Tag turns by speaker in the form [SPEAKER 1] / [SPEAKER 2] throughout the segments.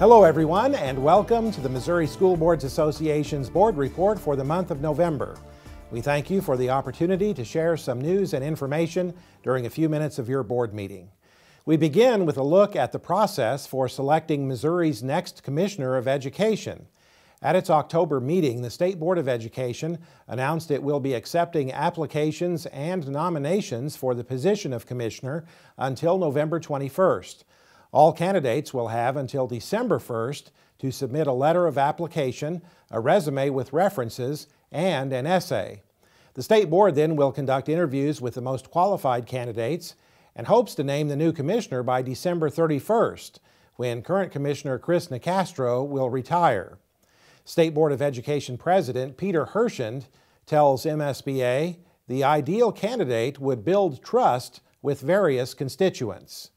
[SPEAKER 1] Hello everyone, and welcome to the Missouri School Boards Association's Board Report for the month of November. We thank you for the opportunity to share some news and information during a few minutes of your board meeting. We begin with a look at the process for selecting Missouri's next Commissioner of Education. At its October meeting, the State Board of Education announced it will be accepting applications and nominations for the position of Commissioner until November 21st. All candidates will have until December 1st to submit a letter of application, a resume with references, and an essay. The State Board then will conduct interviews with the most qualified candidates and hopes to name the new commissioner by December 31st, when current Commissioner Chris Nicastro will retire. State Board of Education President Peter Hershend tells MSBA the ideal candidate would build trust with various constituents.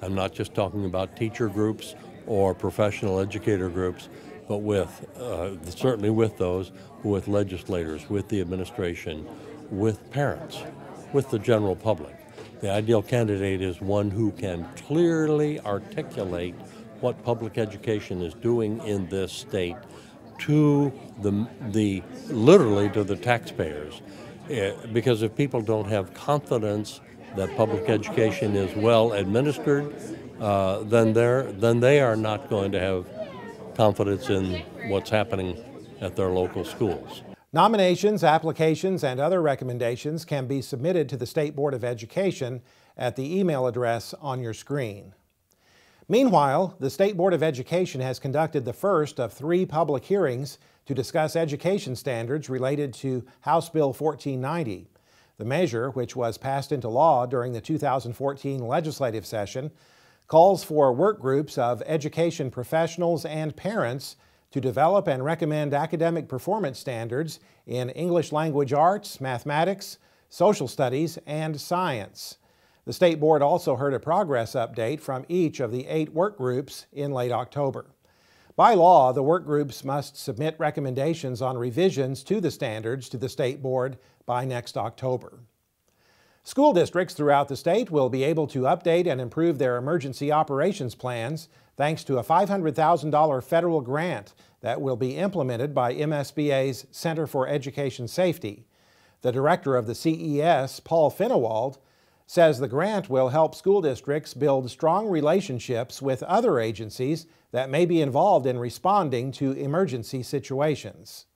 [SPEAKER 2] I'm not just talking about teacher groups or professional educator groups, but certainly with those, with legislators, with the administration, with parents, with the general public. The ideal candidate is one who can clearly articulate what public education is doing in this state to literally to the taxpayers. Because if people don't have confidence that public education is well administered, then they are not going to have confidence in what's happening at their local schools.
[SPEAKER 1] Nominations, applications, and other recommendations can be submitted to the State Board of Education at the email address on your screen. Meanwhile, the State Board of Education has conducted the first of 3 public hearings to discuss education standards related to House Bill 1490. The measure, which was passed into law during the 2014 legislative session, calls for work groups of education professionals and parents to develop and recommend academic performance standards in English language arts, mathematics, social studies, and science. The State Board also heard a progress update from each of the 8 work groups in late October. By law, the work groups must submit recommendations on revisions to the standards to the State Board by next October. School districts throughout the state will be able to update and improve their emergency operations plans thanks to a $500,000 federal grant that will be implemented by MSBA's Center for Education Safety. The director of the CES, Paul Finnewald, says the grant will help school districts build strong relationships with other agencies that may be involved in responding to emergency situations.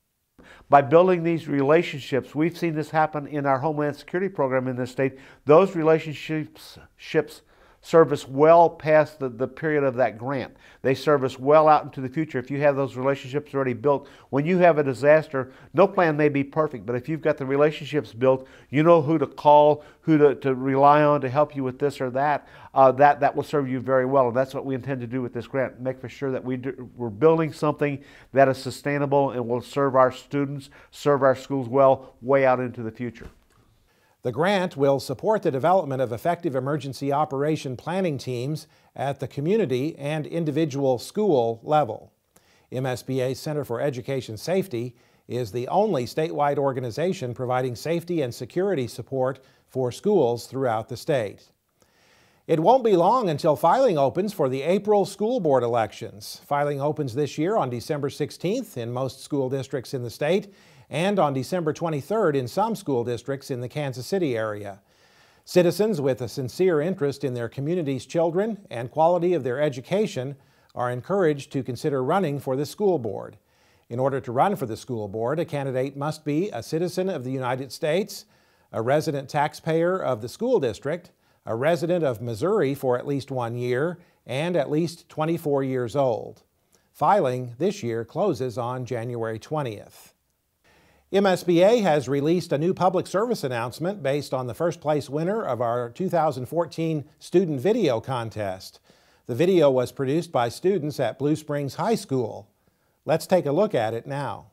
[SPEAKER 3] By building these relationships, we've seen this happen in our Homeland Security program in this state. Those relationships serve us well past the period of that grant. They serve us well out into the future. If you have those relationships already built, when you have a disaster, no plan may be perfect, but if you've got the relationships built, you know who to call, who to rely on to help you with this or that. That will serve you very well, and that's what we intend to do with this grant. Make for sure that we're building something that is sustainable and will serve our students, serve our schools well way out into the future.
[SPEAKER 1] The grant will support the development of effective emergency operation planning teams at the community and individual school level. MSBA's Center for Education Safety is the only statewide organization providing safety and security support for schools throughout the state. It won't be long until filing opens for the April school board elections. Filing opens this year on December 16th in most school districts in the state, and on December 23rd in some school districts in the Kansas City area. Citizens with a sincere interest in their community's children and quality of their education are encouraged to consider running for the school board. In order to run for the school board, a candidate must be a citizen of the United States, a resident taxpayer of the school district, a resident of Missouri for at least 1 year, and at least 24 years old. Filing this year closes on January 20th. MSBA has released a new public service announcement based on the first place winner of our 2014 Student Video Contest. The video was produced by students at Blue Springs High School. Let's take a look at it now.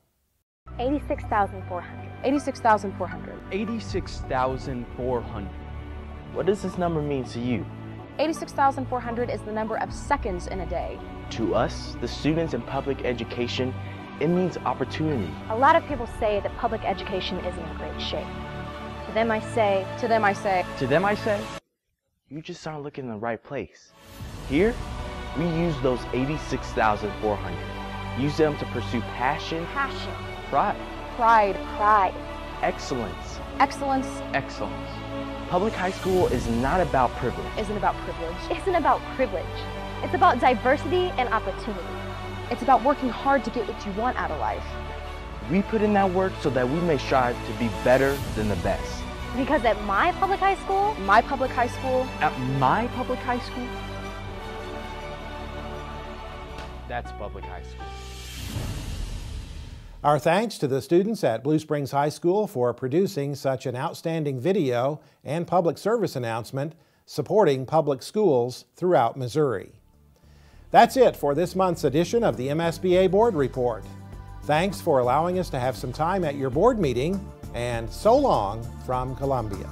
[SPEAKER 4] 86,400.
[SPEAKER 5] 86,400.
[SPEAKER 6] 86,400. What does this number mean to you?
[SPEAKER 5] 86,400 is the number of seconds in a day.
[SPEAKER 6] To us, the students in public education, it means opportunity.
[SPEAKER 4] A lot of people say that public education isn't in great shape. To them I say,
[SPEAKER 6] To them I say, you just aren't looking in the right place. Here, We use those 86,400. Use them to pursue passion, pride, excellence,
[SPEAKER 5] excellence.
[SPEAKER 6] Public high school is not about privilege.
[SPEAKER 5] Isn't about privilege.
[SPEAKER 4] Isn't about privilege. It's about diversity and opportunity.
[SPEAKER 5] It's about working hard to get what you want out of life.
[SPEAKER 6] We put in that work so that we may strive to be better than the best.
[SPEAKER 4] Because at my public high school,
[SPEAKER 5] My public high school,
[SPEAKER 6] At my public high school, that's public high school.
[SPEAKER 1] Our thanks to the students at Blue Springs High School for producing such an outstanding video and public service announcement supporting public schools throughout Missouri. That's it for this month's edition of the MSBA Board Report. Thanks for allowing us to have some time at your board meeting, and so long from Columbia.